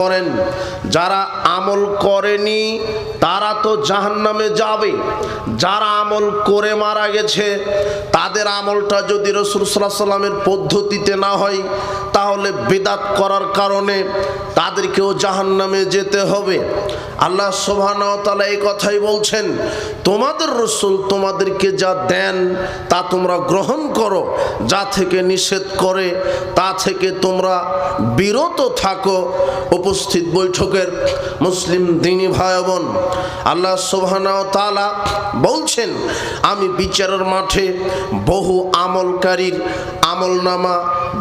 করেন যারা আমল করেনি তারা তো জাহান্নামে যাবে। যারা আমল করে মারা গেছে তাদের আমলটা যদি রাসূল সাল্লাল্লাহু আলাইহি ওয়াসাল্লামের পদ্ধতিতে না হয় তাহলে বিদআত করার কারণে তাদেরকেও জাহান্নামে যেতে হবে। আল্লাহ সুবহানাহু ওয়া তাআলা এই কথাই বলছেন, তোমাদের রাসূল তোমাদেরকে যা দেন তা তোমরা গ্রহণ করো, যা থেকে নিষেধ করে তা থেকে তোমরা বিরত থাকো। উপস্থিত বৈঠকের মুসলিম দিনী ভাই বোন, আল্লাহ সুবহানাহু ওয়া তাআলা বলছেন, আমি বিচারের মাঠে বহু আমলকারীর আমলনামা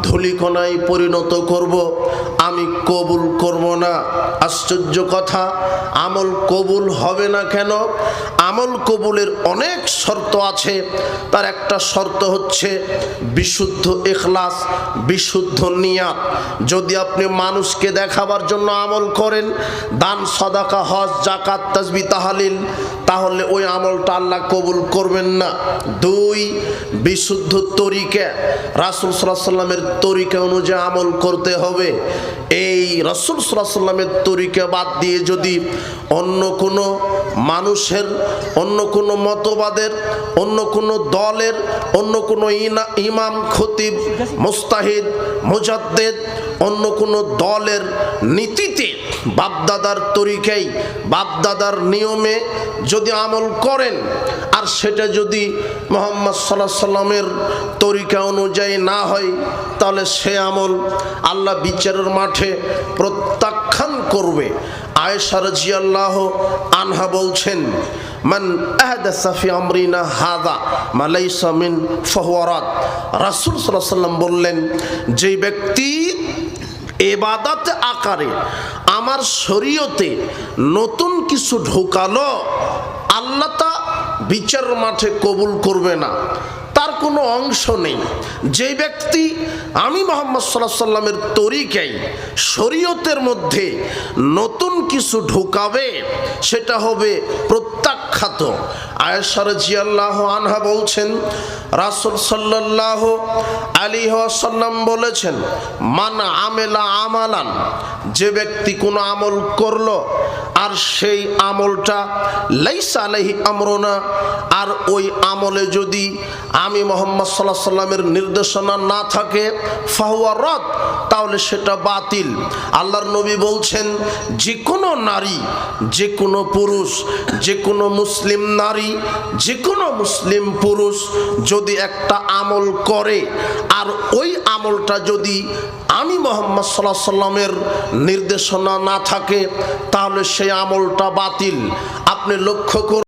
ধূলিকণায় পরিণত করব, আমি কবুল করব না। আশ্চর্য কথা, আমল কবুল হবে না কেন? আমল কবুলের অনেক শর্ত আছে। তার একটা শর্ত হচ্ছে বিশুদ্ধ ইখলাস, বিশুদ্ধ নিয়াত। যদি আপনি মানুষকে দেখাবার জন্য আমল করেন, দান সাদাকা হজ যাকাত তাসবিহ তাহলিল, তাহলে ওই আমলটা আল্লাহ কবুল করবেন না। দুই, বিশুদ্ধ তরিকা, রাসূল সাল্লাল্লাহু আলাইহি ওয়াসাল্লামের তরিকা অনুযায়ী আমল করতে হবে। এই রাসূল সাল্লাল্লাহু আলাইহি ওয়াসাল্লামের তরিকা বাদ দিয়ে যদি অন্য কোনো মানুষের, অন্য কোনো মতবাদের, অন্য কোনো দলের, অন্য কোনো ইমাম খতিব মুস্তাহিদ মুজাদ্দিদ, অন্য কোনো দলের নীতিতে বাপদাদার তরিকায় বাপদাদার নিয়মে যদি আমল করেন আর সেটা যদি মুহাম্মদ সাল্লাল্লাহু আলাইহি ওয়াসাল্লামের তরিকা অনুযায়ী না হয়, তাহলে সে আমল আল্লাহ বিচারের মাঠে প্রত্যাখ্যান করবে। আয়েশা রাদিয়াল্লাহু আনহা বলছেন, মান আহদাসা ফি আমরিনা হাযা মা লাইসা মিন ফাহুয়া রাদ। রাসূল সাল্লাল্লাহু আলাইহি ওয়াসাল্লাম বললেন, যে ব্যক্তি ইবাদত আকারে আমার শরীয়তে নতুন কিছু ঢোকালো, আল্লাহ তা বিচারের মাঠে কবুল করবে না, তার কোনো অংশ নেই। যে ব্যক্তি আমি মুহাম্মদ সাল্লাল্লাহু আলাইহি ওয়াসাল্লামের তরিকায় শরীয়তের মধ্যে নতুন কিছু ঢোকাবে সেটা হবে প্রত্যাখ্যাত। আয়েশা রাদিয়াল্লাহু আনহা বলছেন, রাসূল সাল্লাল্লাহু আলাইহি ওয়াসাল্লাম বলেছেন, মান আমেলা আমালান, যে ব্যক্তি কোনো আমল করলো আর সেই আমলটা লাইসা আলাইহি আমরুনা, আর ওই আমলে যদি আমি মুহাম্মদ সাল্লাল্লাহু আলাইহি ওয়াসাল্লামের নির্দেশনা না থাকে, ফাহুয়া রাদ, তাহলে সেটা বাতিল। আল্লাহর নবী বলছেন, যে কোনো নারী, যে কোনো পুরুষ, যে কোনো মুসলিম নারী, যে কোনো মুসলিম পুরুষ যদি একটা আমল করে আর ওই আমলটা যদি আমি মুহাম্মদ সাল্লাল্লাহু আলাইহি ওয়াসাল্লামের নির্দেশনা না থাকে, তাহলে সেই আমলটা বাতিল। আপনি লক্ষ্য করুন।